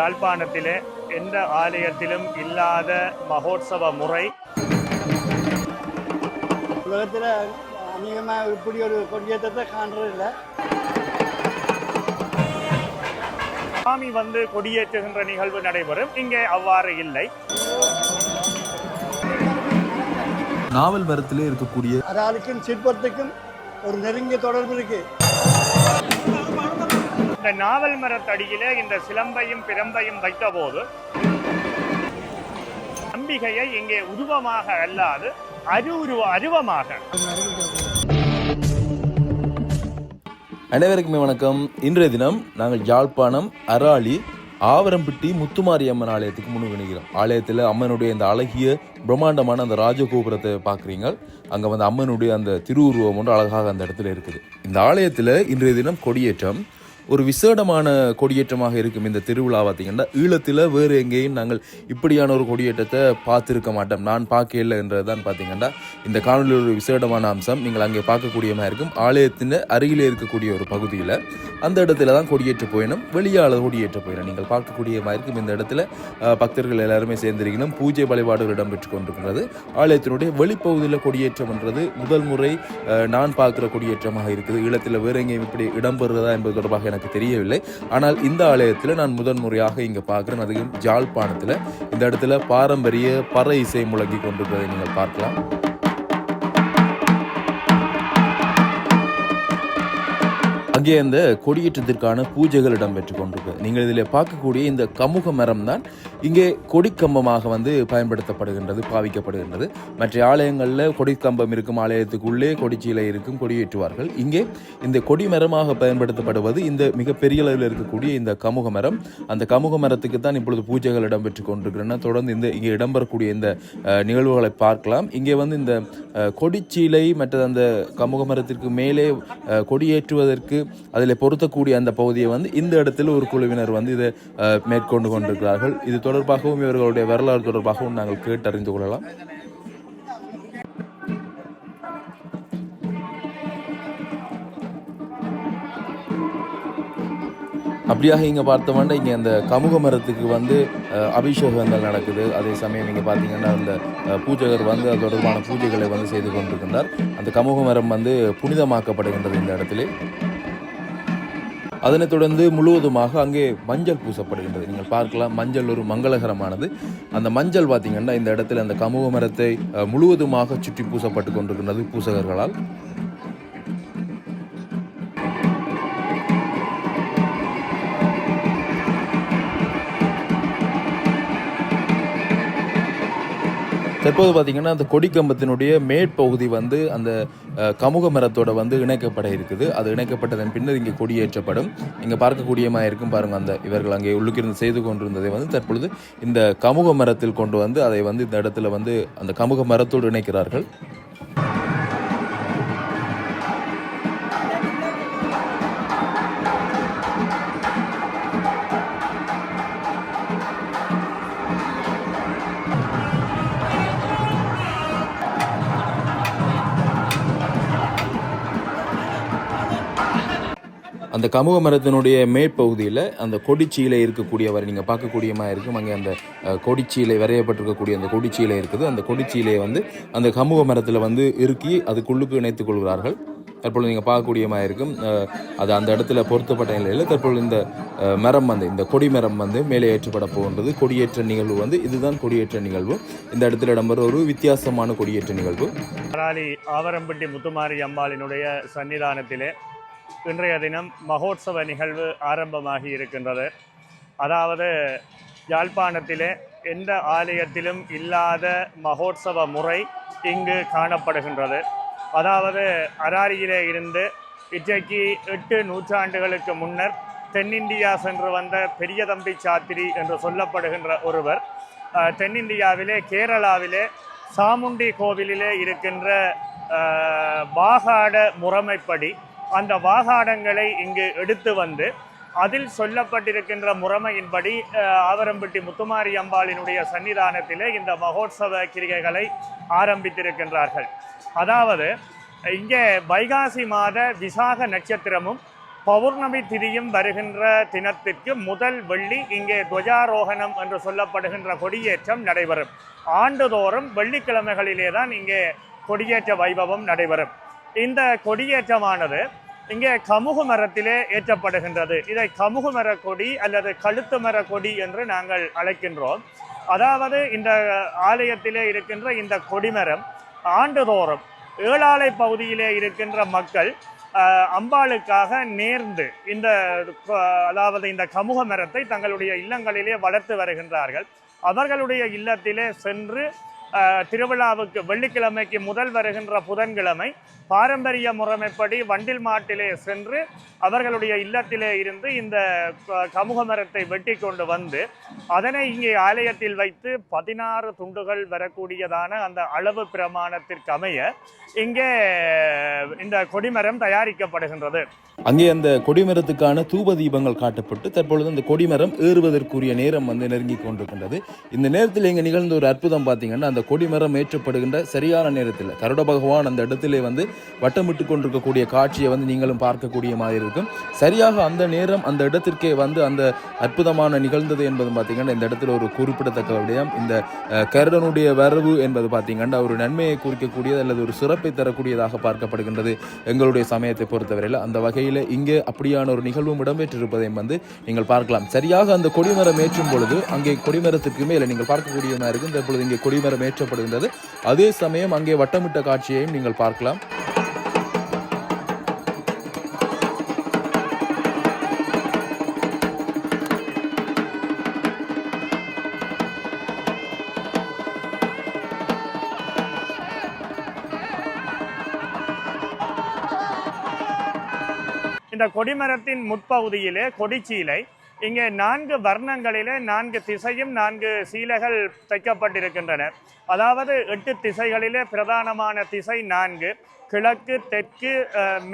யாழ்ப்பாணத்திலே எந்த ஆலயத்திலும் இல்லாத மகோத்சவ முறை. உலகத்தில் அநேகமாக இப்படி ஒரு கொடியேற்றத்தை காண்றதில்லை. சாமி கொடியேற்றுகின்ற நிகழ்வு நடைபெறும். இங்கே அவ்வாறு இல்லை. நாவல் மரத்திலே இருக்கக்கூடிய அதாலுக்கும் சிற்பத்துக்கும் ஒரு நெருங்கிய தொடர்பு இருக்கு. இந்த நாவல் மரத்தடியிலே இந்த சிலம்பையும் பிரம்பையும் வைத்த போது அம்பிகையை இங்கே உருவமாக அல்லாது அருவமாக. அனைவருக்குமே வணக்கம். இன்றைய தினம் நாங்கள் யாழ்ப்பாணம் அராளி ஆவரம்பிட்டி முத்துமாரி அம்மன் ஆலயத்துக்கு முன்னுகிறோம். ஆலயத்தில் அம்மனுடைய இந்த அழகிய பிரம்மாண்டமான அந்த ராஜகோபுரத்தை பார்க்குறீங்க. அங்கே அம்மனுடைய அந்த திருவுருவம் ஒன்று அழகாக அந்த இடத்துல இருக்குது. இந்த ஆலயத்தில் இன்றைய தினம் கொடியேற்றம் ஒரு விசேடமான கொடியேற்றமாக இருக்கும். இந்த திருவிழா பார்த்திங்கன்னா ஈழத்தில் வேறு எங்கேயும் நாங்கள் இப்படியான ஒரு கொடியேற்றத்தை பார்த்துருக்க மாட்டோம். நான் பார்க்கல என்றது தான் பார்த்திங்கன்னா இந்த காணொலியில் ஒரு விசேடமான அம்சம் நீங்கள் அங்கே பார்க்கக்கூடியமாக இருக்கும். ஆலயத்தின் அருகிலே இருக்கக்கூடிய ஒரு பகுதியில் அந்த இடத்துல தான் கொடியேற்ற போயினும் வெளியால் கொடியேற்ற போயிடும் நீங்கள் பார்க்கக்கூடியமாக இருக்கும். இந்த இடத்துல பக்தர்கள் எல்லாருமே சேர்ந்திருக்கணும். பூஜை வழிபாடுகள் இடம்பெற்று கொண்டிருக்கிறது. ஆலயத்தினுடைய வெளிப்பகுதியில் கொடியேற்றம் என்றது முதல் முறை நான் பார்க்குற கொடியேற்றமாக இருக்குது. ஈழத்தில் வேறு எங்கேயும் இப்படி இடம்பெறுகிறதா என்பது தொடர்பாக எனக்கு தெரியவில்லை. ஆனால் இந்த ஆலயத்தில் நான் முதன்முறையாக இங்கே பார்க்குறேன். அதுவும் யாழ்ப்பாணத்தில் இந்த இடத்துல பாரம்பரிய பறை இசை முழங்கி கொண்டிருப்பதை நீங்கள் பார்க்கலாம். அங்கே அந்த கொடியேற்றத்திற்கான பூஜைகள் இடம்பெற்று கொண்டிருக்கு. நீங்கள் இதில் பார்க்கக்கூடிய இந்த கமுக மரம் தான் இங்கே கொடிக்கம்பமாக பயன்படுத்தப்படுகின்றது, பாவிக்கப்படுகின்றது. மற்ற ஆலயங்களில் கொடிக்கம்பம் இருக்கும், ஆலயத்துக்குள்ளே கொடிச்சீலை இருக்கும், கொடியேற்றுவார்கள். இங்கே இந்த கொடி மரமாக பயன்படுத்தப்படுவது இந்த மிகப்பெரிய அளவில் இருக்கக்கூடிய இந்த கமுக மரம். அந்த கமுக மரத்துக்கு தான் இப்பொழுது பூஜைகள் இடம்பெற்று கொண்டிருக்கின்றன. தொடர்ந்து இங்கே இடம்பெறக்கூடிய இந்த நிகழ்வுகளை பார்க்கலாம். இங்கே இந்த கொடிச்சீலை மற்றது அந்த கமுக மரத்திற்கு மேலே கொடியேற்றுவதற்கு அதில் பொருத்தக்கூடிய அந்த பகுதியை இந்த இடத்துல ஒரு குழுவினர் இதை மேற்கொண்டு கொண்டிருக்கிறார்கள். இது தொடர்பாகவும் இவர்களுடைய வரலாறு தொடர்பாகவும் நாங்கள் கேட்டறிந்து கொள்ளலாம். அப்படியாக இங்கே பார்த்தோம்னா இங்கே அந்த கமுக மரத்துக்கு அபிஷேகங்கள் நடக்குது. அதே சமயம் இங்கே பார்த்தீங்கன்னா அந்த பூஜகர் அது தொடர்பான பூஜைகளை செய்து கொண்டிருக்கின்றார். அந்த கமுக மரம் புனிதமாக்கப்படுகின்றது இந்த இடத்துல. அதனைத் தொடர்ந்து முழுவதுமாக அங்கே மஞ்சள் பூசப்படுகின்றது. நீங்கள் பார்க்கலாம், மஞ்சள் ஒரு மங்களகரமானது. அந்த மஞ்சள் பார்த்தீங்கன்னா இந்த இடத்துல அந்த கமுக மரத்தை முழுவதுமாக சுற்றி பூசப்பட்டு கொண்டிருக்கின்றது பூசகர்களால். தற்போது பார்த்தீங்கன்னா அந்த கொடிக்கம்பத்தினுடைய மேற்பகுதி அந்த கமுக மரத்தோட இணைக்கப்பட இருக்குது. அது இணைக்கப்பட்டதன் பின்னர் இங்கே கொடியேற்றப்படும். இங்கே பார்க்கக்கூடியமாக இருக்கும் பாருங்கள். அந்த இவர்கள் அங்கே உள்ளுக்கிருந்து செய்து கொண்டிருந்ததை தற்பொழுது இந்த கமுக மரத்தில் கொண்டு அதை இந்த இடத்துல அந்த கமுக மரத்தோடு இணைக்கிறார்கள். அந்த கமுக மரத்தினுடைய மேற்பகுதியில் அந்த கொடிச்சீலை இருக்கக்கூடியவர் நீங்கள் பார்க்கக்கூடியமாக இருக்கும். அங்கே அந்த கொடிச்சீலை வரையப்பட்டிருக்கக்கூடிய அந்த கொடிச்சீலை இருக்குது. அந்த கொடிச்சீலையை அந்த கமுக மரத்தில் இறுக்கி அதுக்குள்ளுக்கு இணைத்துக் கொள்கிறார்கள். தற்பொழுது நீங்கள் பார்க்கக்கூடியமாக இருக்கும். அது அந்த இடத்துல பொருத்தப்பட்ட நிலையில் தற்பொழுது இந்த மரம் இந்த கொடி மரம் மேலே ஏற்றப்பட போகின்றது. கொடியேற்ற நிகழ்வு இதுதான் கொடியேற்ற நிகழ்வு. இந்த இடத்துல இடம்பெற ஒரு வித்தியாசமான கொடியேற்ற நிகழ்வு. ஆவரம்பட்டி முத்துமாரி அம்பாளினுடைய சன்னிதானத்திலே இன்றைய தினம் மகோத்சவ நிகழ்வு ஆரம்பமாகி இருக்கின்றது. அதாவது யாழ்ப்பாணத்திலே எந்த ஆலயத்திலும் இல்லாத மகோத்சவ முறை இங்கு காணப்படுகின்றது. அதாவது அராரியிலே இருந்து இன்றைக்கு 8 நூற்றாண்டுகளுக்கு முன்னர் தென்னிந்தியா சென்று வந்த பெரிய தம்பி சாத்திரி என்று சொல்லப்படுகின்ற ஒருவர் தென்னிந்தியாவிலே கேரளாவிலே சாமுண்டி கோவிலிலே இருக்கின்ற வாகாட முறைமைப்படி அந்த வாகாடங்களை இங்கு எடுத்து அதில் சொல்லப்பட்டிருக்கின்ற முறைமையின்படி ஆவரம்பட்டி முத்துமாரி அம்பாளினுடைய சன்னிதானத்திலே இந்த மகோத்சவ கிரிகைகளை ஆரம்பித்திருக்கின்றார்கள். அதாவது இங்கே வைகாசி மாத விசாக நட்சத்திரமும் பௌர்ணமி திதியும் வருகின்ற தினத்திற்கு முதல் வெள்ளி இங்கே துவஜாரோகணம் என்று சொல்லப்படுகின்ற கொடியேற்றம் நடைபெறும். ஆண்டுதோறும் வெள்ளிக்கிழமைகளிலே தான் இங்கே கொடியேற்ற வைபவம் நடைபெறும். இந்த கொடியேற்றமானது இங்கே கமுகு மரத்திலே ஏற்றப்படுகின்றது. இதை கமுகு மர கொடி அல்லது கழுத்து மர கொடி என்று நாங்கள் அழைக்கின்றோம். அதாவது இந்த ஆலயத்திலே இருக்கின்ற இந்த கொடிமரம் ஆண்டுதோறும் ஏழாலை பகுதியிலே இருக்கின்ற மக்கள் அம்பாளுக்காக நேர்ந்து அதாவது இந்த கமுக மரத்தை தங்களுடைய இல்லங்களிலே வளர்த்து வருகின்றார்கள். அவர்களுடைய இல்லத்திலே சென்று திருவிழாவுக்கு வெள்ளிக்கிழமைக்கு முதல் வருகின்ற புதன்கிழமை பாரம்பரிய முறைமைப்படி வண்டில் மாட்டிலே சென்று அவர்களுடைய இல்லத்திலே இருந்து இந்த கமுக மரத்தை வெட்டி கொண்டு வந்து அதனை இங்கே ஆலயத்தில் வைத்து 16 துண்டுகள் வரக்கூடியதான அந்த அளவு பிரமாணத்திற்கு அமைய இங்கே இந்த கொடிமரம் தயாரிக்கப்படுகின்றது. அங்கே அந்த கொடிமரத்துக்கான தூப தீபங்கள் காட்டப்பட்டு தற்பொழுது அந்த கொடிமரம் ஏறுவதற்குரிய நேரம் நெருங்கி கொண்டிருக்கின்றது. இந்த நேரத்தில் இங்கே நிகழ்ந்த ஒரு அற்புதம் பார்த்தீங்கன்னா, அந்த கொடிமரம் ஏற்றப்படுகின்ற சரியான நேரத்தில் கருட பகவான் அந்த இடத்திலே வட்டமிட்டு கொண்டிருக்கக்கூடிய காட்சியை நீங்களும் பார்க்கக்கூடிய மாதிரி இருக்கும். சரியாக அந்த நேரம் அந்த இடத்திற்கே அந்த அற்புதமான நிகழ்ந்தது என்பது பார்த்தீங்கன்னா, இந்த இடத்துல ஒரு குறிப்பிடத்தக்க விடயம். இந்த கருடனுடைய வரவு என்பது பார்த்தீங்கன்னா ஒரு நன்மையை குறிக்கக்கூடியது அல்லது ஒரு சிறப்பை தரக்கூடியதாக பார்க்கப்படுகின்றது எங்களுடைய சமயத்தை பொறுத்தவரையில். அந்த வகையில் இங்கே அப்படியான ஒரு நிகழ்வும் இடம்பெற்றிருப்பதை நீங்கள் பார்க்கலாம். சரியாக அந்த கொடிமரம் ஏற்றும் பொழுது அங்கே கொடிமரத்திற்கு மேலே நீங்கள் பார்க்கக்கூடிய மாதிரி இருக்கும். தற்பொழுது இங்கே கொடிமரம் ஏற்றப்படுகின்றது. அதே சமயம் அங்கே வட்டமிட்ட காட்சியையும் நீங்கள் பார்க்கலாம். இந்த கொடிமரத்தின் முற்பகுதியிலே கொடிச்சீலை இங்கே 4 வர்ணங்களிலே 4 திசையும் 4 சீலைகள் தைக்கப்பட்டிருக்கின்றன. அதாவது 8 திசைகளிலே பிரதானமான திசை 4: கிழக்கு, தெற்கு,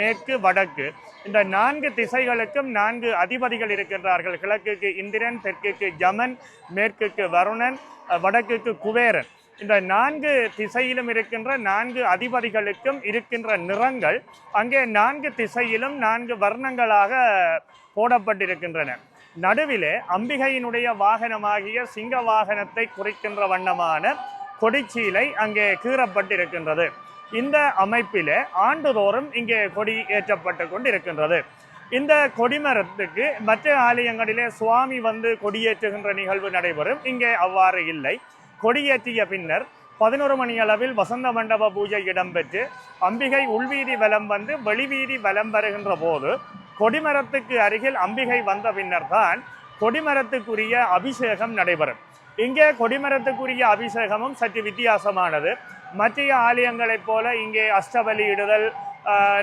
மேற்கு, வடக்கு. இந்த 4 திசைகளுக்கும் 4 அதிபதிகள் இருக்கின்றார்கள். கிழக்குக்கு இந்திரன், தெற்குக்கு யமன், மேற்குக்கு வருணன், வடக்குக்கு குபேரன். இந்த 4 திசையிலும் இருக்கின்ற 4 அதிபதிகளுக்கும் இருக்கின்ற நிறங்கள் அங்கே 4 திசையிலும் 4 வர்ணங்களாக போடப்பட்டிருக்கின்றன. நடுவிலே அம்பிகையினுடைய வாகனமாகிய சிங்க வாகனத்தை குறிக்கின்ற வண்ணமான கொடிச்சீலை அங்கே கீறப்பட்டிருக்கின்றது. இந்த அமைப்பிலே ஆண்டுதோறும் இங்கே கொடி ஏற்றப்பட்டு கொண்டிருக்கின்றது. இந்த கொடிமரத்துக்கு மற்ற ஆலயங்களிலே சுவாமி கொடியேற்றுகின்ற நிகழ்வு நடைபெறும். இங்கே அவ்வாறு இல்லை. கொடியேற்றிய பின்னர் 11 மணி அளவில் வசந்த மண்டப பூஜை இடம்பெற்று அம்பிகை உள்வீதி வலம் வெளிவீதி வலம் வருகின்ற போது கொடிமரத்துக்கு அருகில் அம்பிகை வந்த பின்னர் தான் கொடிமரத்துக்குரிய அபிஷேகம் நடைபெறும். இங்கே கொடிமரத்துக்குரிய அபிஷேகமும் சற்று வித்தியாசமானது. மற்ற ஆலயங்களைப் போல இங்கே அஷ்டபலி இடுதல்,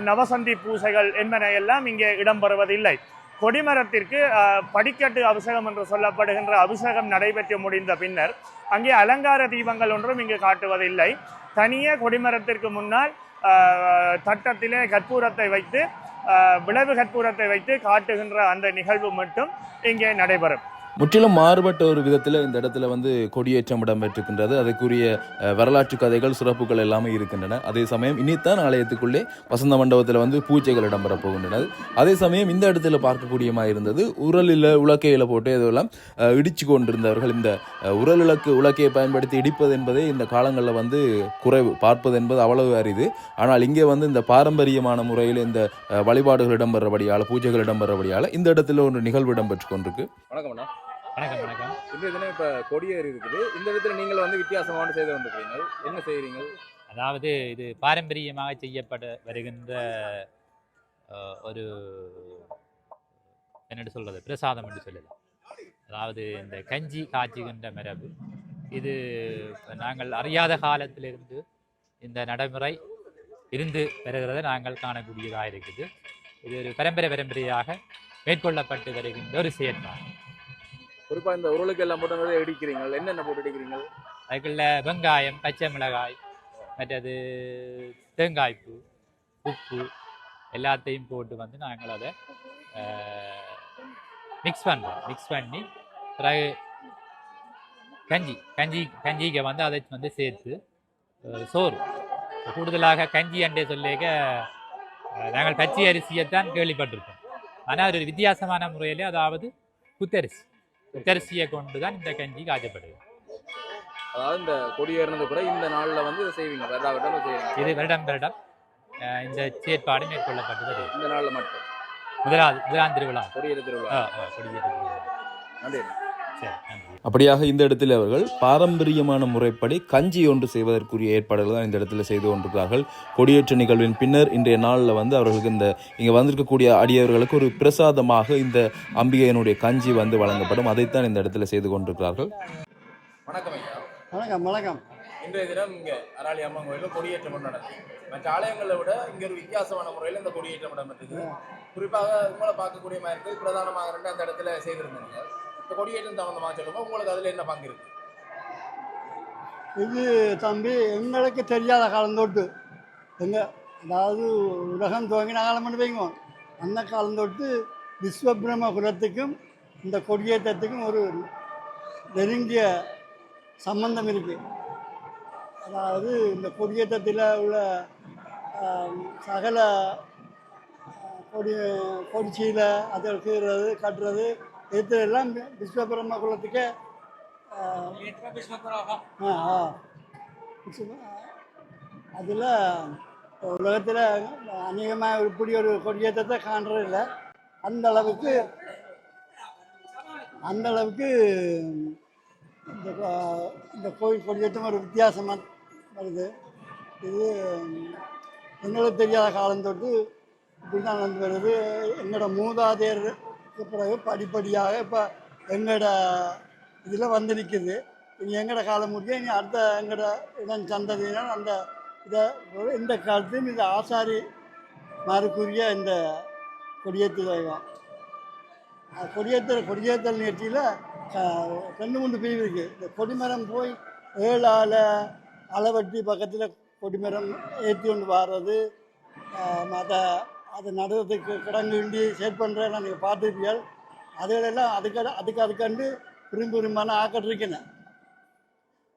நவசந்தி பூசைகள் என்பன எல்லாம் இங்கே இடம்பெறுவதில்லை. கொடிமரத்திற்கு படிக்கட்டு அபிஷேகம் என்று சொல்லப்படுகின்ற அபிஷேகம் நடைபெற்று முடிந்த பின்னர் அங்கே அலங்கார தீபங்கள் ஒன்றும் இங்கு காட்டுவதில்லை. தனியே கொடிமரத்திற்கு முன்னால் தட்டத்திலே கற்பூரத்தை வைத்து விளைவு கற்பூரத்தை வைத்து காட்டுகின்ற அந்த நிகழ்வு மட்டும் இங்கே நடைபெறும். முற்றிலும் மாறுபட்ட ஒரு விதத்தில் இந்த இடத்துல கொடியேற்றம் இடம்பெற்றிருக்கின்றது. அதற்குரிய வரலாற்று கதைகள், சிறப்புகள் எல்லாமே இருக்கின்றன. அதே சமயம் இனித்தான் ஆலயத்துக்குள்ளே வசந்த மண்டபத்தில் பூஜைகள் இடம்பெற போகின்றன. அதே சமயம் இந்த இடத்துல பார்க்கக்கூடியமாக இருந்தது உரலில் உலக்கையில் போட்டு இதெல்லாம் இடிச்சு கொண்டிருந்தவர்கள். இந்த உலக்கையை பயன்படுத்தி இடிப்பது என்பதே இந்த காலங்களில் குறைவு, பார்ப்பது என்பது அவ்வளவு அரிது. ஆனால் இங்கே இந்த பாரம்பரியமான முறையில் இந்த வழிபாடுகள் இடம்பெறபடியால், பூஜைகள் இடம்பெறபடியால் இந்த இடத்துல ஒரு நிகழ்வு இடம்பெற்று கொண்டிருக்கு. வணக்கம் அண்ணா. வணக்கம். இந்த தினம் இப்போ கொடியேறி இருக்குது. இந்த இடத்துல நீங்கள் வித்தியாசமான செய்து வந்துக்கிறீங்க. என்ன செய்கிறீங்க? அதாவது இது பாரம்பரியமாக செய்யப்பட வருகின்ற ஒரு என்ன சொல்றது, பிரசாதம் என்று சொல்லலாம். அதாவது இந்த கஞ்சி காய்ச்சுகின்ற மரபு இது நாங்கள் அறியாத காலத்திலிருந்து இந்த நடைமுறை இருந்து வருகிறத நாங்கள் காணக்கூடியதாக இருக்குது. இது ஒரு பரம்பரையாக மேற்கொள்ளப்பட்டு வருகின்ற ஒரு செயற்பாடு. குறிப்பாக இந்த உருளுக்கு எல்லாம் போட்டு இடிக்கிறீங்க, என்னென்ன போட்டு இடிக்கிறீங்க? அதுக்குள்ள வெங்காயம், பச்சை மிளகாய், மற்றது தேங்காய்ப்பு, உப்பு எல்லாத்தையும் போட்டு நாங்கள் அதை மிக்ஸ் பண்ணி பிறகு கஞ்சிக்கு அதை சேர்த்து சோறு. கூடுதலாக கஞ்சி அண்டே சொல்லிக்க நாங்கள் பச்சை அரிசியைத்தான் கேள்விப்பட்டிருக்கோம். ஆனால் அது ஒரு வித்தியாசமான முறையில், அதாவது புத்தரிசியை கொண்டு தான் இந்த கஞ்சி காய்ச்சப்படுது. அதாவது இந்த கொடியேறினது கூட இந்த நாளில் வந்து இதை செய்வீங்க, வருடம் செய்வீங்க? இது வருடம் இந்த செயற்பாடு மேற்கொள்ளப்பட்டு வருது. இந்த நாளில் மட்டும் முதலாம் திருவிழா, கொடியேறு திருவிழா. கொடியேற்ற திருவிழா. நன்றி. சரி, நன்றி. அப்படியாக இந்த இடத்துல அவர்கள் பாரம்பரியமான முறைப்படி கஞ்சி ஒன்று செய்வதற்குரிய ஏற்பாடுகள் தான் இந்த இடத்துல செய்து கொண்டிருக்கிறார்கள். கொடியேற்ற நிகழ்வின் பின்னர் இன்றைய நாளில் வந்து அவர்களுக்கு இந்த இங்கே வந்திருக்கக்கூடிய அடியவர்களுக்கு ஒரு பிரசாதமாக இந்த அம்பிகையினுடைய கஞ்சி வந்து வழங்கப்படும். அதைத்தான் இந்த இடத்துல செய்து கொண்டிருக்கிறார்கள். வணக்கம் ஐயா. வணக்கம் வணக்கம். இன்றைய தினம் இங்கே அராளி அம்மன் கோயிலில் கொடியேற்றம் நடக்குது. மற்ற ஆலயங்களை விட இங்கே ஒரு வித்தியாசமான முறையில் இந்த கொடியேற்றம் நடந்தது. குறிப்பாக உங்களை பார்க்கக்கூடிய மாதிரி பிரதானமாக அந்த இடத்துல செய்திருந்தாங்க. இந்த கொடியேற்றம் சம்பந்தமாக சொல்லுங்க, உங்களுக்கு அதில் என்ன பங்கு இருக்கு? இது தம்பி எங்களுக்கு தெரியாத காலம் தொட்டு அதாவது உலகம் துவங்கின காலம் பண்ணி வைங்க, அந்த காலம் தொட்டு விஸ்வபிரம குலத்துக்கும் இந்த கொடியேற்றத்துக்கும் ஒரு நெருங்கிய சம்பந்தம் இருக்குது. அதாவது இந்த கொடியேற்றத்தில் உள்ள சகல கொடிச்சியில் அதை கீறுறது கட்டுறது எல்லாம் விஸ்வபிரம குலத்துக்கே அதில் உலகத்தில் அநேகமாக இப்படி ஒரு கொடியேற்றத்தை காண்றதில்லை. அந்த அளவுக்கு இந்த கோயில் கொடியேற்றம் ஒரு வித்தியாசமாக வருது. இது எங்களுக்கு தெரியாத காலம் தொட்டு இப்படி தான் நடந்து வருது. எங்களோட மூதாதையருக்கு பிறகு படிப்படியாக இப்போ எங்களோட இதில் வந்து நிற்குது. இனி எங்களோட காலம் முடிய இனி அடுத்த எங்களோட இடம் சந்ததியினால் அந்த இதை இந்த காலத்தையும் இந்த ஆசாரி மாறுக்குரிய இந்த கொடியேற்று தெய்வம் கொடியேற்றல் நிகழ்ச்சியில் 2-3 பிரிவு இருக்குது. இந்த கொடிமரம் போய் 7 ஆள் அளவட்டி பக்கத்தில் கொடிமரம் ஏற்றி கொண்டு வர்றது, அதை நடுறதுக்கு கிடங்குண்டி செட் பண்ணுறேன் நீங்கள் பார்த்துருப்பீர்கள். அதுகளெல்லாம் அதுக்கண்டு விரும்புமான ஆக்கட்டிருக்கேன்.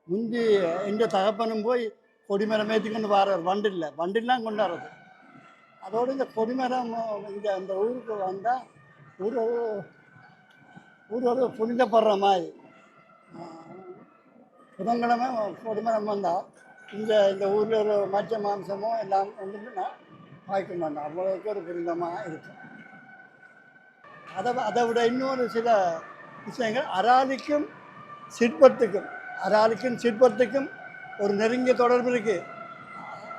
முந்தி எங்கள் தகப்பனும் போய் கொடிமரம் ஏற்றி கொண்டு வர்றார். வண்டிலாம் கொண்டாடுறது. அதோடு இந்த கொடிமரம் இந்த ஊருக்கு வந்தால் ஊரோடு புனிதப்படுற மாதிரி புதன்கிழமை கொடிமரம் வந்தால் இந்த ஊரில் ஒரு மச்ச மாம்சமோ எல்லாம் வந்து நான் வாய்க்க மாட்டேன். அவ்வளோக்கு ஒரு புனிதமாக இருக்கும். அதை விட இன்னொரு சில விஷயங்கள் அராலிக்கும் சிற்பத்துக்கும் ஒரு நெருங்கிய தொடர்பு இருக்குது.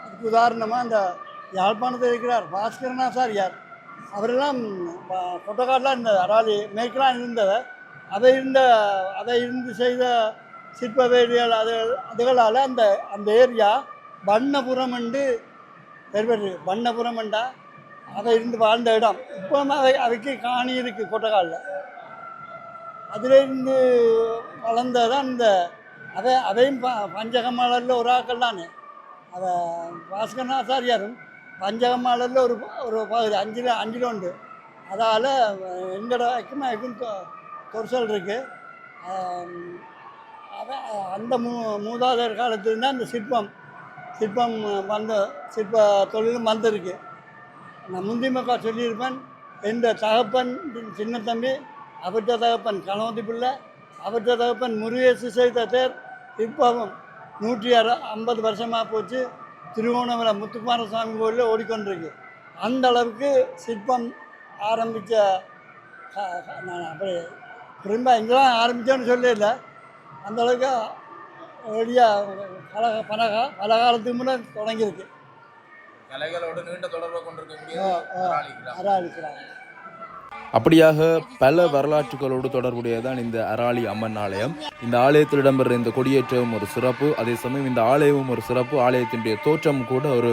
அதுக்கு உதாரணமாக இந்த யாழ்ப்பாணத்தில் இருக்கிறார் பாஸ்கரனாசாரியார். அவரெல்லாம் கொட்டக்காடெலாம் இருந்தது, அராலி மேற்கெல்லாம் இருந்ததை அதை இருந்து செய்த சிற்ப வேதியியல் அதுகளால் அந்த ஏரியா வண்ணபுரம் என்று வண்ணபுரம்ண்டா அதை இருந்து வாழ்ந்த இடம். இப்போ அவைக்கு காணி இருக்குது கொட்டக்காலில். அதிலிருந்து வளர்ந்ததான் அதையும் பஞ்சகமாளரில் ஒரு ஆக்கள் தானே. அதை பாஸ்கரனாசாரியாரும் பஞ்சகமாளரில் ஒரு பகுதி 5 உண்டு. அதால் எங்கடைக்கும் அதுக்கும் தொரிசல் இருக்குது. அந்த மூதாதையர் காலத்துலேருந்து அந்த சிற்பம் சிற்ப தொழிலும் வந்திருக்கு. நான் முந்திமக்கா சொல்லியிருப்பேன். எந்த தகப்பன் சின்ன தம்பி, அவற்ற தகப்பன் கணவதி பிள்ளை, அவற்ற தகப்பன் முருகேசு செய்த தேர் இப்போவும் 150 வருஷமாக போச்சு. திருவோணமலை முத்துக்குமாரசாமி கோயிலில் ஓடிக்கொண்டிருக்கு. அந்த அளவுக்கு சிற்பம் ஆரம்பித்த நான் அப்படி திரும்ப இங்கெல்லாம் ஆரம்பித்தோன்னு சொல்லல. அந்தளவுக்கு ஏடியாக பல காலத்துக்கு முன்னே தொடங்கியிருக்கு. கலைகளோடு நீண்ட தொடர்பை கொண்டிருக்கக்கூடிய அராலிக்கிறாங்க. அப்படியாக பல வரலாற்றுகளோடு தொடர்புடையதான் இந்த அராளி அம்மன் ஆலயம். இந்த ஆலயத்தில் இடம்பெற இந்த கொடியேற்றம் ஒரு சிறப்பு, அதே சமயம் இந்த ஆலயமும் ஒரு சிறப்பு. ஆலயத்தினுடைய தோற்றம் கூட ஒரு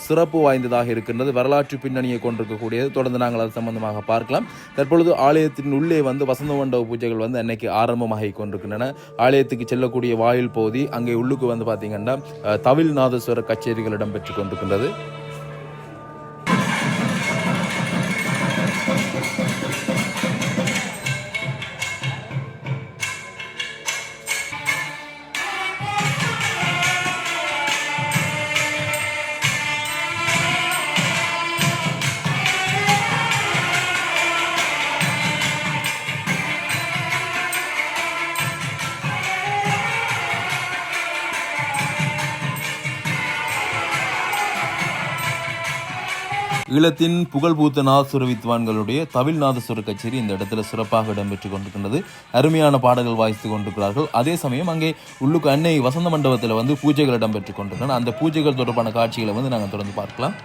சிறப்பு வாய்ந்ததாக இருக்கின்றது, வரலாற்று பின்னணியை கொண்டிருக்கக்கூடியது. தொடர்ந்து நாங்கள் அது சம்பந்தமாக பார்க்கலாம். தற்பொழுது ஆலயத்தின் உள்ளே வசந்த மண்டப பூஜைகள் அன்னைக்கு ஆரம்பமாகி கொண்டிருக்கின்றன. ஆலயத்துக்கு செல்லக்கூடிய வாயில் பகுதி அங்கே உள்ளுக்கு பார்த்தீங்கன்னா தவில் நாதஸ்வர கச்சேரிகள் இடம்பெற்று கொண்டிருக்கின்றது. ஈழத்தின் புகழ்பூத்த நாதசுர வித்வான்களுடைய தவில் நாதசுர கச்சேரி இந்த இடத்துல சிறப்பாக இடம்பெற்றுக் கொண்டிருக்கின்றது. அருமையான பாடல்கள் வாசித்துக் கொண்டிருக்கிறார்கள். அதே சமயம் அங்கே உள்ளுக்கு அன்னை வசந்த மண்டபத்தில் வந்து பூஜைகள் இடம்பெற்றுக் கொண்டிருக்கின்றன. அந்த பூஜைகள் தொடர்பான காட்சிகளை வந்து நாங்கள் தொடர்ந்து பார்க்கலாம்.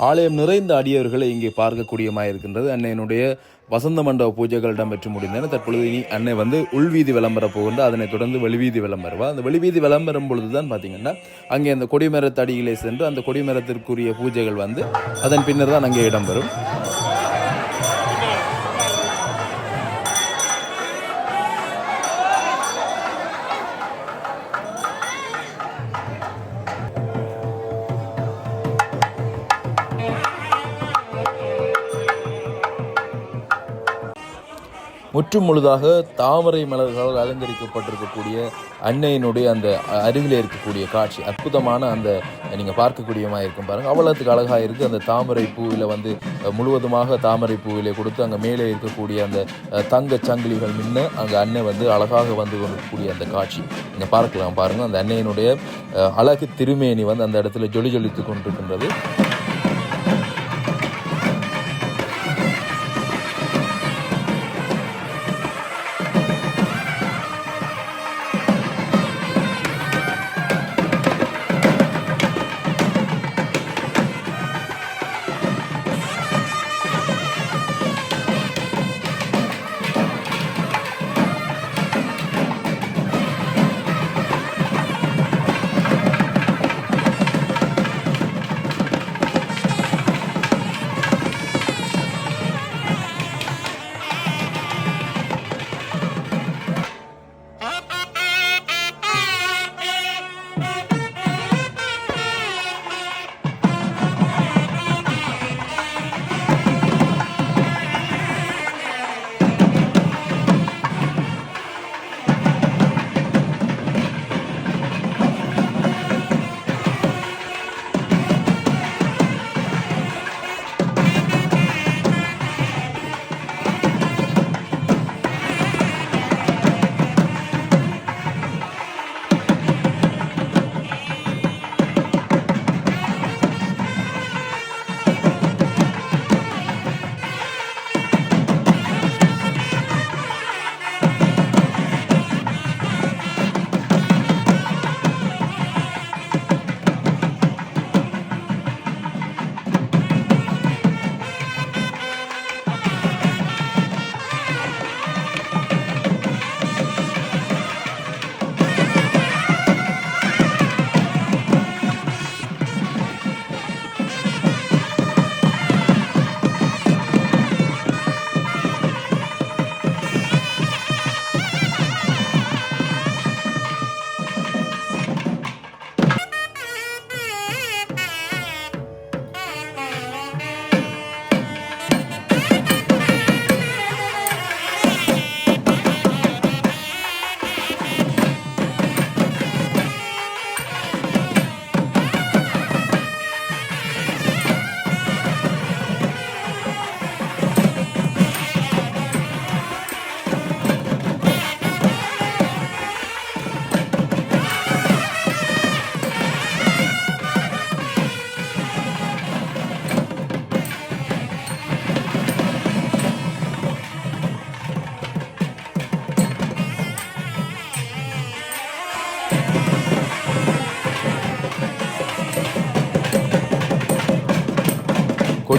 ஆலயம் நிறைந்த அடியவர்களை இங்கே பார்க்கக்கூடியமாக இருக்கின்றது. அன்னையினுடைய வசந்த மண்டப பூஜைகள் இடம்பெற்று முடிந்தன. தற்பொழுது இனி அன்னை வந்து உள்வீதி விளம்பர போகின்ற, அதனைத் தொடர்ந்து வெளிவீதி விளம்பரவா. அந்த வெளிவீதி விளம்பரம் பொழுது தான் பார்த்தீங்கன்னா அங்கே அந்த கொடிமரத்தடியிலே சென்று அந்த கொடிமரத்திற்குரிய பூஜைகள் வந்து அதன் பின்னர் தான் அங்கே இடம்பெறும். முற்றும் முழுதாக தாமரை மலர்களால் அலங்கரிக்கப்பட்டிருக்கக்கூடிய அன்னையினுடைய அந்த அருகிலே இருக்கக்கூடிய காட்சி அற்புதமான அந்த நீங்கள் பார்க்கக்கூடியமாக இருக்கும் பாருங்கள். அவ்வளோத்துக்கு அழகாக இருக்குது. அந்த தாமரை பூவில் வந்து முழுவதுமாக தாமரை பூவிலே கொடுத்து அங்கே மேலே இருக்கக்கூடிய அந்த தங்க சங்கிலிகள் மின்ன அங்கே அன்னை வந்து அழகாக வந்து கொண்டிருக்கக்கூடிய அந்த காட்சி நீங்கள் பார்க்கலாம் பாருங்கள். அந்த அன்னையினுடைய அழகு திருமேனி வந்து அந்த இடத்துல ஜொலி ஜொலித்து கொண்டிருக்கின்றது.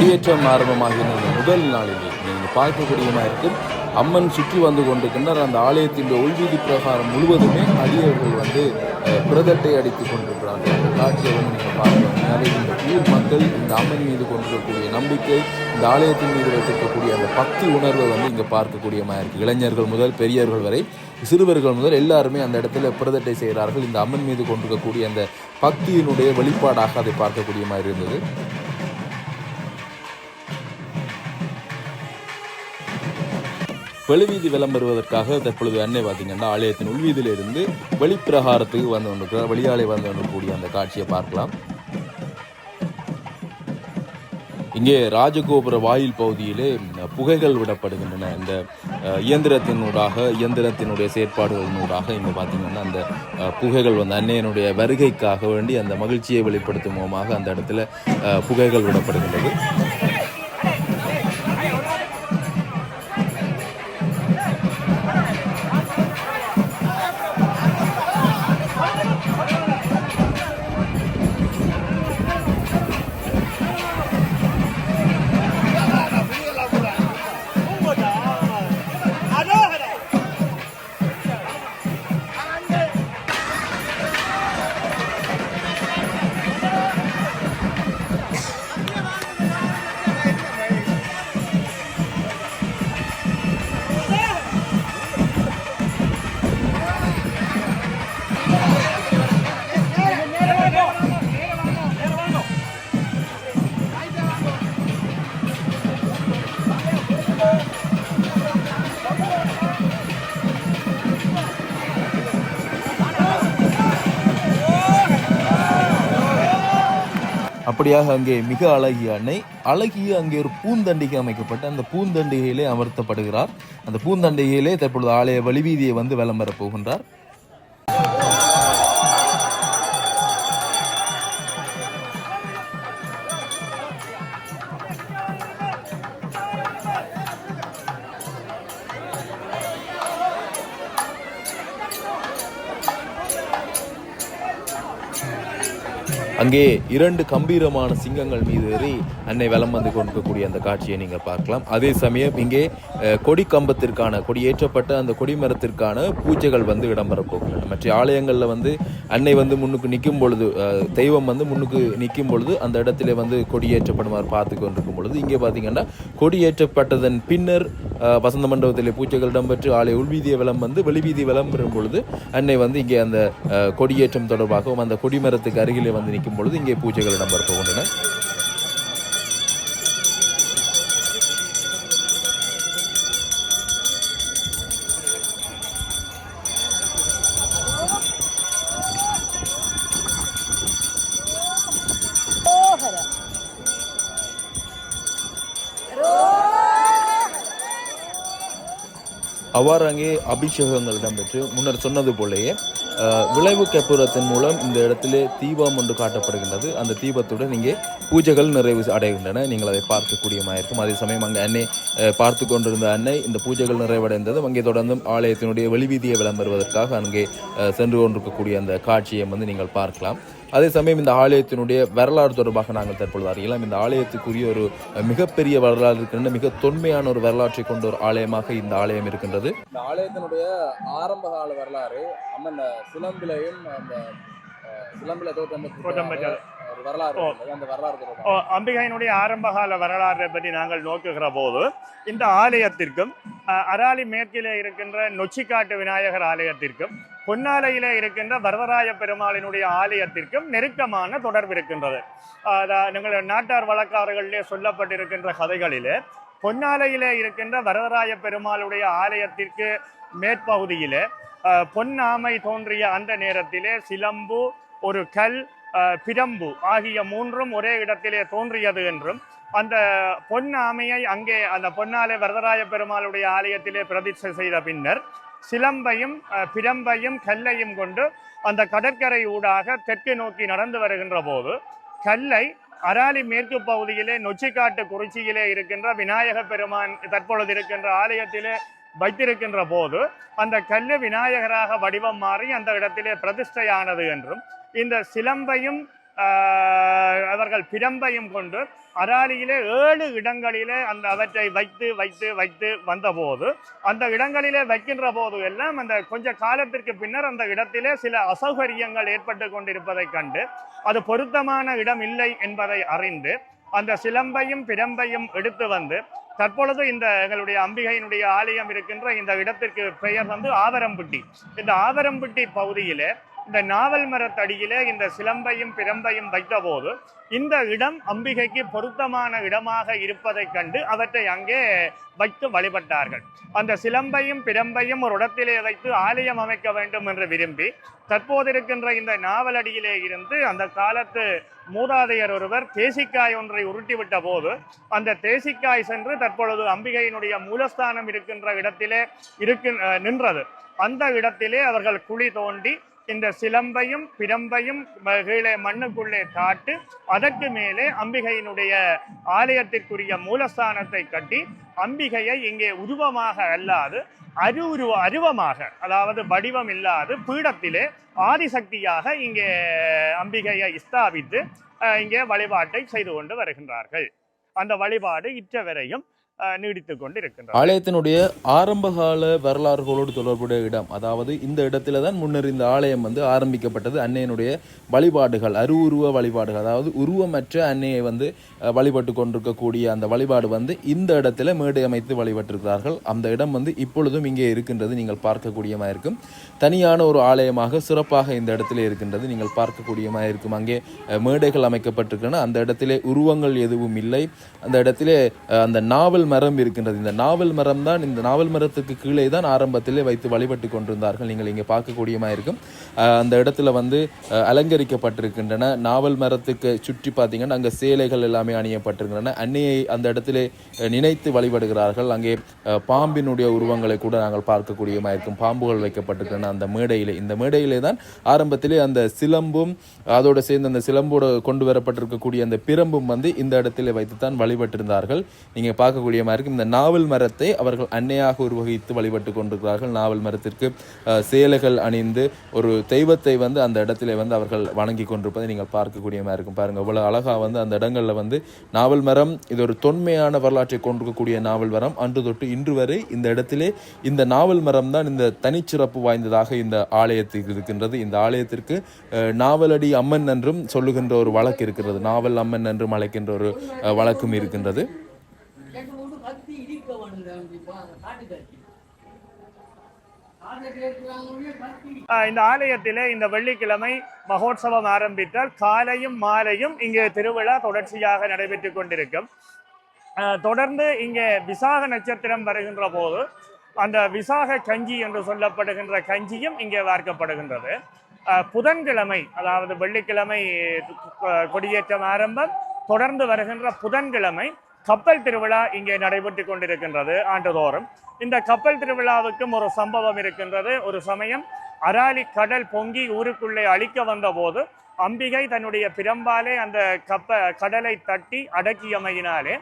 கொடியேற்றம் ஆரம்பமாகின இந்த முதல் நாளிலே நீங்கள் பார்க்கக்கூடியமாக இருக்கும் அம்மன் சுற்றி வந்து கொண்டிருக்கின்றார். அந்த ஆலயத்தின் உள்வீதி பிரகாரம் முழுவதுமே அடியவர்கள் வந்து பிரதட்டை அடித்துக் கொண்டிருக்கிறார்கள். அந்த காட்சியை வந்து நீங்கள் பார்க்கலாம். எனவே இந்த ஊர் மக்கள் இந்த அம்மன் மீது கொண்டிருக்கக்கூடிய நம்பிக்கை, இந்த ஆலயத்தின் மீது வைத்திருக்கக்கூடிய அந்த பக்தி உணர்வை வந்து இங்கே பார்க்கக்கூடியமாக இருக்குது. இளைஞர்கள் முதல் பெரியவர்கள் வரை, சிறுவர்கள் முதல் எல்லாருமே அந்த இடத்துல பிரதட்டை செய்கிறார்கள். இந்த அம்மன் மீது கொண்டிருக்கக்கூடிய அந்த பக்தியினுடைய வெளிப்பாடாக அதை பார்க்கக்கூடிய மாதிரி இருந்தது. வெளிவீதி விளம்பருவதற்காக தற்பொழுது அன்னை பார்த்தீங்கன்னா ஆலயத்தின் உள்வீதியிலிருந்து வெளிப்பிரகாரத்துக்கு வந்து கொண்டிருக்கிறார். வெளியாலே வந்து கொண்டிருக்கக்கூடிய அந்த காட்சியை பார்க்கலாம். இங்கே ராஜகோபுர வாயில் பகுதியிலே புகைகள் விடப்படுகின்றன. இந்த இயந்திரத்தினுடைய செயற்பாடுகளினூடாக இங்கே பார்த்தீங்கன்னா அந்த புகைகள் வந்து அன்னையனுடைய வருகைக்காக வேண்டி அந்த மகிழ்ச்சியை வெளிப்படுத்தும் மூலமாக அந்த இடத்துல புகைகள் விடப்படுகின்றது. அப்படியாக அங்கே மிக அழகிய அன்னை அங்கே ஒரு பூந்தண்டிகை அமைக்கப்பட்டு அந்த பூந்தண்டிகையிலே அமர்த்தப்படுகிறார். அந்த பூந்தண்டிகையிலே தற்பொழுது ஆலய வழிவீதியை வந்து வலம் வரப் போகின்றார். அங்கே 2 கம்பீரமான சிங்கங்கள் மீது ஏறி அன்னை வலம் வந்து கொண்டிருக்கக்கூடிய அந்த காட்சியை நீங்கள் பார்க்கலாம். அதே சமயம் இங்கே கொடி கம்பத்திற்கான கொடியேற்றப்பட்ட அந்த கொடிமரத்திற்கான பூஜைகள் வந்து இடம்பெறப் போகின்றன. மற்ற ஆலயங்களில் வந்து அன்னை வந்து முன்னுக்கு நிற்கும் பொழுது, தெய்வம் வந்து முன்னுக்கு நிற்கும் பொழுது அந்த இடத்துல வந்து கொடியேற்றப்படுமாறு பார்த்து கொண்டிருக்கும் பொழுது இங்கே பார்த்தீங்கன்னா கொடியேற்றப்பட்டதன் பின்னர் வசந்த மண்டபத்திலே பூஜைகள் இடம்பெற்று ஆலய உள்வீதிய வலம் வந்து வெளிவீதி வலம் பெறும் பொழுது அன்னை வந்து இங்கே அந்த கொடியேற்றம் தொடர்பாகவும் அந்த கொடிமரத்துக்கு அருகிலே வந்து நிற்கும் பொழுது இங்கே பூஜைகள் இடம்பெற போகின்றன. அவ்வாறு அங்கே அபிஷேகங்கள் இடம்பெற்று முன்னர் சொன்னது போலேயே விளைவு கற்பூரத்தின் மூலம் இந்த இடத்திலே தீபம் ஒன்று காட்டப்படுகின்றது. அந்த தீபத்துடன் இங்கே பூஜைகள் நிறைவு அடைகின்றன. நீங்கள் அதை பார்க்கக்கூடியமாக இருக்கும். அதே சமயம் அங்கே அன்னை பார்த்து கொண்டிருந்த அன்னை இந்த பூஜைகள் நிறைவடைந்ததும் அங்கே தொடர்ந்தும் ஆலயத்தினுடைய வெளிவீதியை விளம்பருவதற்காக அங்கே சென்று கொண்டிருக்கக்கூடிய அந்த காட்சியை வந்து நீங்கள் பார்க்கலாம். அதே சமயம் இந்த ஆலயத்தினுடைய வரலாறு தொடர்பாக நாங்கள் தற்பொழுது அறியலாம். இந்த ஆலயத்துக்குரிய ஒரு மிகப்பெரிய வரலாறு இருக்கின்ற மிக தொன்மையான ஒரு வரலாற்றை கொண்ட ஒரு ஆலயமாக இந்த ஆலயம் இருக்கின்றது. இந்த ஆலயத்தினுடைய ஆரம்ப கால வரலாறு அம்மன் சிலம்பிலையும் அந்த சிலம்பில ஒரு வரலாறு, அந்த வரலாறு அம்பிகையினுடைய ஆரம்பகால வரலாற்றை பற்றி நாங்கள் நோக்குகிற போது இந்த ஆலயத்திற்கும் அராலி மேற்கிலே இருக்கின்ற நொச்சிக்காட்டு விநாயகர் ஆலயத்திற்கும் பொன்னாலையிலே இருக்கின்ற வரதராய பெருமாளினுடைய ஆலயத்திற்கும் நெருக்கமான தொடர்பு இருக்கின்றது. நீங்கள் நாட்டார் வழக்காறுகளிலே சொல்லப்பட்டிருக்கின்ற கதைகளிலே பொன்னாலையிலே இருக்கின்ற வரதராய பெருமாளுடைய ஆலயத்திற்கு மேற்பகுதியிலே பொன்னாமை தோன்றிய அந்த நேரத்திலே சிலம்பு, ஒரு கல், பிரம்பு ஆகிய 3ம் ஒரே இடத்திலே தோன்றியது என்றும் அந்த பொன்னாமையை அங்கே அந்த பொன்னாலை வரதராய பெருமாளுடைய ஆலயத்திலே பிரதிஷ்டை செய்த பின்னர் சிலம்பையும் பிரம்பையும் கல்லையும் கொண்டு அந்த கடற்கரை ஊடாக தெற்கு நோக்கி நடந்து வருகின்ற போது கல்லை அராலி மேற்கு பகுதியிலே நொச்சிக்காட்டு குறிச்சியிலே இருக்கின்ற விநாயக பெருமான் தற்பொழுது இருக்கின்ற ஆலயத்திலே வைத்திருக்கின்ற போது அந்த கல்லு விநாயகராக வடிவம் மாறி அந்த இடத்திலே பிரதிஷ்டையானது என்றும் இந்த சிலம்பையும் அவர்கள் பிரம்பையும் கொண்டு அராலியிலே 7 இடங்களிலே அவற்றை வைத்து வந்தபோது அந்த இடங்களிலே வைக்கின்ற போது எல்லாம் அந்த கொஞ்ச காலத்திற்கு பின்னர் அந்த இடத்திலே சில அசௌகரியங்கள் ஏற்பட்டு கொண்டிருப்பதை கண்டு அது பொருத்தமான இடம் இல்லை என்பதை அறிந்து அந்த சிலம்பையும் பிரம்பையும் எடுத்து வந்து தற்பொழுது இந்த எங்களுடைய அம்பிகையினுடைய ஆலயம் இருக்கின்ற இந்த இடத்திற்கு பெயர் வந்து ஆவரம்பட்டி. இந்த ஆவரம்பட்டி பகுதியிலே இந்த நாவல் மரத்தடியிலே இந்த சிலம்பையும் பிரம்பையும் வைத்த போது இந்த இடம் அம்பிகைக்கு பொருத்தமான இடமாக இருப்பதை கண்டு அவற்றை அங்கே வைத்து வழிபட்டார்கள். அந்த சிலம்பையும் பிரம்பையும் ஒரு இடத்திலே வைத்து ஆலயம் அமைக்க வேண்டும் என்று விரும்பி தற்போது இருக்கின்ற இந்த நாவலடியிலே இருந்து அந்த காலத்து மூதாதையர் ஒருவர் தேசிக்காய் ஒன்றை உருட்டிவிட்ட போது அந்த தேசிக்காய் சென்று தற்பொழுது அம்பிகையினுடைய மூலஸ்தானம் இருக்கின்ற இடத்திலே நின்றது. அந்த இடத்திலே அவர்கள் குழி தோண்டி இந்த சிலம்பையும் பிரம்பையும் கீழே மண்ணுக்குள்ளே தாட்டு அதற்கு மேலே அம்பிகையினுடைய ஆலயத்திற்குரிய மூலஸ்தானத்தை கட்டி அம்பிகையை இங்கே உருவமாக அல்லாது அருவமாக, அதாவது வடிவம் இல்லாது பீடத்திலே ஆதிசக்தியாக இங்கே அம்பிகையை ஸ்தாபித்து இங்கே வழிபாட்டை செய்து கொண்டு வருகின்றார்கள். அந்த வழிபாடு இற்றவரையும் நீடித்துக் கொண்டு இருக்கின்றது. ஆலயத்தினுடைய ஆரம்பகால வரலாறுகளோடு தொடர்புடைய இடம், அதாவது இந்த இடத்துல தான் முன்னர் இந்த ஆலயம் வந்து ஆரம்பிக்கப்பட்டது. அன்னையினுடைய வழிபாடுகள், அருவுருவ வழிபாடுகள், அதாவது உருவமற்ற அன்னையை வந்து வழிபட்டு கொண்டிருக்கக்கூடிய அந்த வழிபாடு வந்து இந்த இடத்துல மேடை அமைத்து வழிபட்டிருக்கிறார்கள். அந்த இடம் வந்து இப்பொழுதும் இங்கே இருக்கின்றது, நீங்கள் பார்க்கக்கூடியமாக இருக்கும். தனியான ஒரு ஆலயமாக சிறப்பாக இந்த இடத்துல இருக்கின்றது, நீங்கள் பார்க்கக்கூடியமாக இருக்கும். அங்கே மேடைகள் அமைக்கப்பட்டிருக்கின்றன. அந்த இடத்திலே உருவங்கள் எதுவும் இல்லை. அந்த இடத்திலே அந்த நாவல் மரம் இருக்கின்றது. இந்த நாவல் மரம் தான், இந்த நாவல் மரத்துக்கு கீழே தான் ஆரம்பத்திலே வைத்து வழிபட்டு கொண்டிருந்தார்கள். நீங்கள் இங்கே பார்க்கக்கூடியமாக இருக்கும். அந்த இடத்துல வந்து அலங்கரிக்கப்பட்டிருக்கின்றன. நாவல் மரத்துக்கு சுற்றி பார்த்தீங்கன்னா அங்கே சேலைகள் எல்லாமே அணியப்பட்டிருக்கின்றன. அன்னையை அந்த இடத்திலே நினைத்து வழிபடுகிறார்கள். அங்கே பாம்பினுடைய உருவங்களை கூட நாங்கள் பார்க்கக்கூடியமாக இருக்கும். பாம்புகள் வைக்கப்பட்டிருக்கின்றன அந்த மேடையிலே. இந்த மேடையிலே தான் ஆரம்பத்திலே அந்த சிலம்பும் அதோடு சேர்ந்து அந்த சிலம்போடு கொண்டு வரப்பட்டிருக்கக்கூடிய அந்த பிரம்பும் வந்து இந்த இடத்திலே வைத்துத்தான் வழிபட்டிருந்தார்கள். நீங்கள் பார்க்கக்கூடிய இருக்கும். இந்த நாவல் மரத்தை அவர்கள் அன்னையாக உருவகித்து வழிபட்டு கொண்டிருக்கிறார்கள். நாவல் மரத்திற்கு சேலைகள் அணிந்து ஒரு தெய்வத்தை வந்து அந்த இடத்திலே வந்து அவர்கள் வணங்கி கொண்டிருப்பதை நீங்கள் பார்க்கக்கூடியமாக இருக்கும். பாருங்க, இவ்வளவு அழகா வந்து அந்த இடங்கள்ல வந்து நாவல் மரம், இது ஒரு தொன்மையான வரலாற்றை கொண்டிருக்கக்கூடிய நாவல் மரம். அன்று தொட்டு இன்று வரை இந்த இடத்திலே இந்த நாவல் மரம் தான் இந்த தனிச்சிறப்பு வாய்ந்ததாக இந்த ஆலயத்துக்கு இருக்கின்றது. இந்த ஆலயத்திற்கு நாவலடி அம்மன் என்றும் சொல்லுகின்ற ஒரு வழக்கு இருக்கிறது. நாவல் அம்மன் என்றும் அழைக்கின்ற ஒரு வழக்கும் இருக்கின்றது. இந்த ஆலயத்திலே இந்த வெள்ளிக்கிழமை மகோத்சவம் ஆரம்பித்தால் காலையும் மாலையும் இங்கே திருவிழா தொடர்ச்சியாக நடைபெற்றுக் கொண்டிருக்கும். தொடர்ந்து இங்கே விசாக நட்சத்திரம் வருகின்ற போது அந்த விசாக கஞ்சி என்று சொல்லப்படுகின்ற கஞ்சியும் இங்கே வார்க்கப்படுகின்றது. புதன்கிழமை, அதாவது வெள்ளிக்கிழமை கொடியேற்றம் ஆரம்பம், தொடர்ந்து வருகின்ற புதன்கிழமை கப்பல் திருவிழா இங்கே நடைபெற்று கொண்டிருக்கின்றது ஆண்டுதோறும். இந்த கப்பல் திருவிழாவுக்கும் ஒரு சம்பவம் இருக்கின்றது. ஒரு சமயம் அராலி கடல் பொங்கி ஊருக்குள்ளே அழிக்க வந்த போது அம்பிகை தன்னுடைய பிரம்பாலே அந்த கடலை தட்டி அடக்கியமையினாலே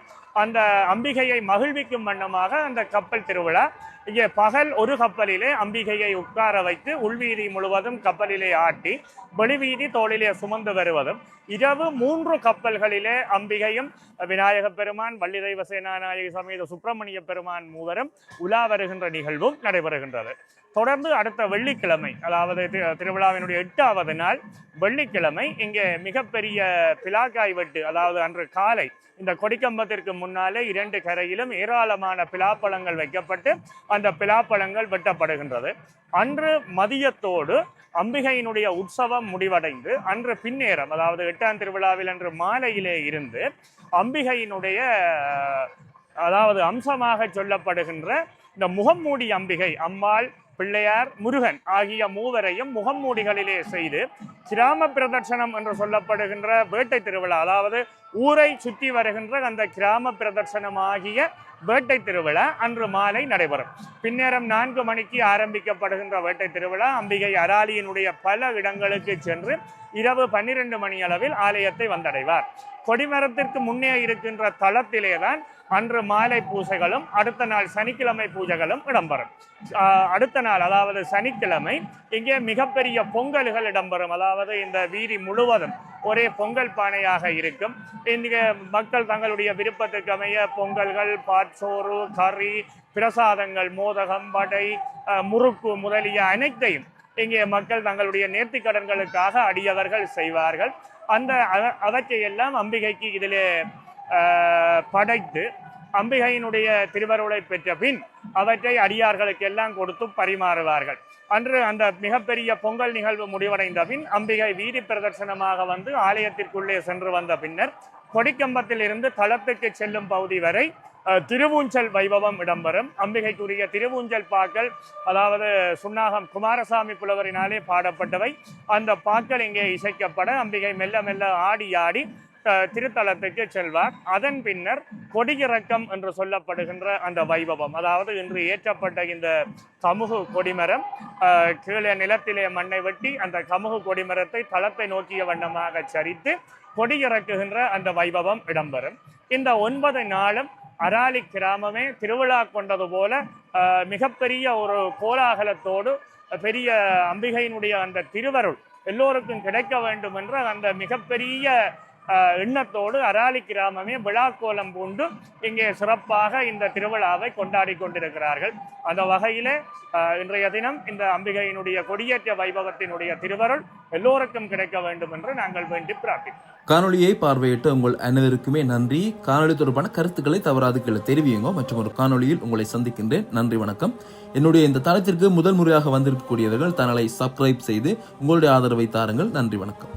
அந்த அம்பிகையை மகிழ்விக்கும் வண்ணமாக அந்த கப்பல் திருவிழா இங்கே பகல் ஒரு கப்பலிலே அம்பிகையை உட்கார வைத்து உள்வீதி முழுவதும் கப்பலிலே ஆட்டி வெளிவீதி தோளிலே சுமந்து வருவதும், இரவு 3 கப்பல்களிலே அம்பிகையும் விநாயக பெருமான், வள்ளி தெய்வ சேனாநாயகி சமேத சுப்பிரமணிய பெருமான் மூவரும் உலா வருகின்ற நிகழ்வும் நடைபெறுகின்றது. தொடர்ந்து அடுத்த வெள்ளிக்கிழமை, அதாவது திருவிழாவினுடைய 8வது நாள் வெள்ளிக்கிழமை இங்கே மிகப்பெரிய பிலாக்காய் வெட்டு, அதாவது அன்று காலை இந்த கொடிக்கம்பத்திற்கு முன்னாலே 2 கரையிலும் ஏராளமான பிலாப்பழங்கள் வைக்கப்பட்டு அந்த பிலாப்பழங்கள் வெட்டப்படுகின்றது. அன்று மதியத்தோடு அம்பிகையினுடைய உற்சவம் முடிவடைந்து அன்று பின்னேரம், அதாவது 8ஆம் திருவிழாவில் அன்று மாலையிலே இருந்து அம்பிகையினுடைய அதாவது அம்சமாக சொல்லப்படுகின்ற இந்த முகம்மூடி அம்பிகை, அம்பாள், பிள்ளையார், முருகன் ஆகிய மூவரையும் முகம்மூடிகளிலே செய்து கிராம பிரதட்சணம் என்று சொல்லப்படுகின்ற வேட்டை திருவிழா, அதாவது ஊரை சுற்றி வருகின்ற அந்த கிராம பிரதட்சணம் ஆகிய வேட்டை திருவிழா அன்று மாலை நடைபெறும். பின்னேரம் 4 மணிக்கு ஆரம்பிக்கப்படுகின்ற வேட்டை திருவிழா அம்பிகை அராலியினுடைய பல இடங்களுக்கு சென்று இரவு 12 மணி அளவில் ஆலயத்தை வந்தடைவார். கொடிமரத்திற்கு முன்னே இருக்கின்ற தளத்திலேதான் அன்று மாலை பூஜைகளும் அடுத்த நாள் சனிக்கிழமை பூஜைகளும் இடம்பெறும். அடுத்த நாள் அதாவது சனிக்கிழமை இங்கே மிகப்பெரிய பொங்கல்கள் இடம்பெறும். அதாவது இந்த வீதி முழுவதும் ஒரே பொங்கல் பானையாக இருக்கும். இங்கே மக்கள் தங்களுடைய விருப்பத்துக்கு அமைய பொங்கல்கள், பாற்சோறு, கறி, பிரசாதங்கள், மோதகம், வடை, முறுக்கு முதலிய அனைத்தையும் இங்கே மக்கள் தங்களுடைய நேர்த்திக் கடன்களுக்காக அடியவர்கள் செய்வார்கள். அவற்றையெல்லாம் அம்பிகைக்கு இதிலே படைத்து அம்பிகையினுடைய திருவருளை பெற்ற பின் அவற்றை அடியார்களுக்கு எல்லாம் கொடுத்து பரிமாறுவார்கள். அன்று அந்த மிகப்பெரிய பொங்கல் நிகழ்வு முடிவடைந்த பின் அம்பிகை வீதி பிரதர்சனமாக வந்து ஆலயத்திற்குள்ளே சென்று வந்த பின்னர் கொடிக்கம்பத்தில் இருந்து தளத்துக்கு செல்லும் பகுதி வரை திருவூஞ்சல் வைபவம் இடம்பெறும். அம்பிகைக்குரிய திருவூஞ்சல் பாக்கள், அதாவது சுன்னாகம் குமாரசாமி புலவரினாலே பாடப்பட்டவை. அந்த பாக்கள் இங்கே இசைக்கப்பட அம்பிகை மெல்ல மெல்ல ஆடி ஆடி திருத்தலத்துக்கு செல்வார். அதன் பின்னர் கொடியிறக்கம் என்று சொல்லப்படுகின்ற அந்த வைபவம், அதாவது இன்று ஏற்றப்பட்ட இந்த கமுகு கொடிமரம் கீழே நிலத்திலே மண்ணை வெட்டி அந்த கமுகு கொடிமரத்தை தளத்தை நோக்கிய வண்ணமாக சரித்து கொடியிறக்குகின்ற அந்த வைபவம் இடம்பெறும். இந்த 9 நாளும் அராலி கிராமமே திருவிழா கொண்டது போல மிகப்பெரிய ஒரு கோலாகலத்தோடு பெரிய அம்பிகையினுடைய அந்த திருவருள் எல்லோருக்கும் கிடைக்க வேண்டும் என்ற அந்த மிகப்பெரிய எண்ணத்தோடு அராலி கிராமமே விழாக்கோலம் பூண்டு இங்கே சிறப்பாக இந்த திருவிழாவை கொண்டாடி கொண்டிருக்கிறார்கள். அந்த வகையிலே இன்றைய தினம் இந்த அம்பிகையினுடைய கொடியேற்ற வைபவத்தினுடைய திருவருள் எல்லோருக்கும் கிடைக்க வேண்டும் என்று நாங்கள் வேண்டி பிரார்த்திக்கிறோம். காணொலியை பார்வையிட்ட உங்கள் அனைவருக்குமே நன்றி. காணொலி தொடர்பான கருத்துக்களை தவறாது கீழே தெரிவியுங்க. மற்றும் ஒரு காணொலியில் உங்களை சந்திக்கின்றேன். நன்றி, வணக்கம். என்னுடைய இந்த தளத்திற்கு முதல் முறையாக வந்திருக்கக்கூடியவர்கள் சேனலை சப்ஸ்கிரைப் செய்து உங்களுடைய ஆதரவை தாருங்கள். நன்றி, வணக்கம்.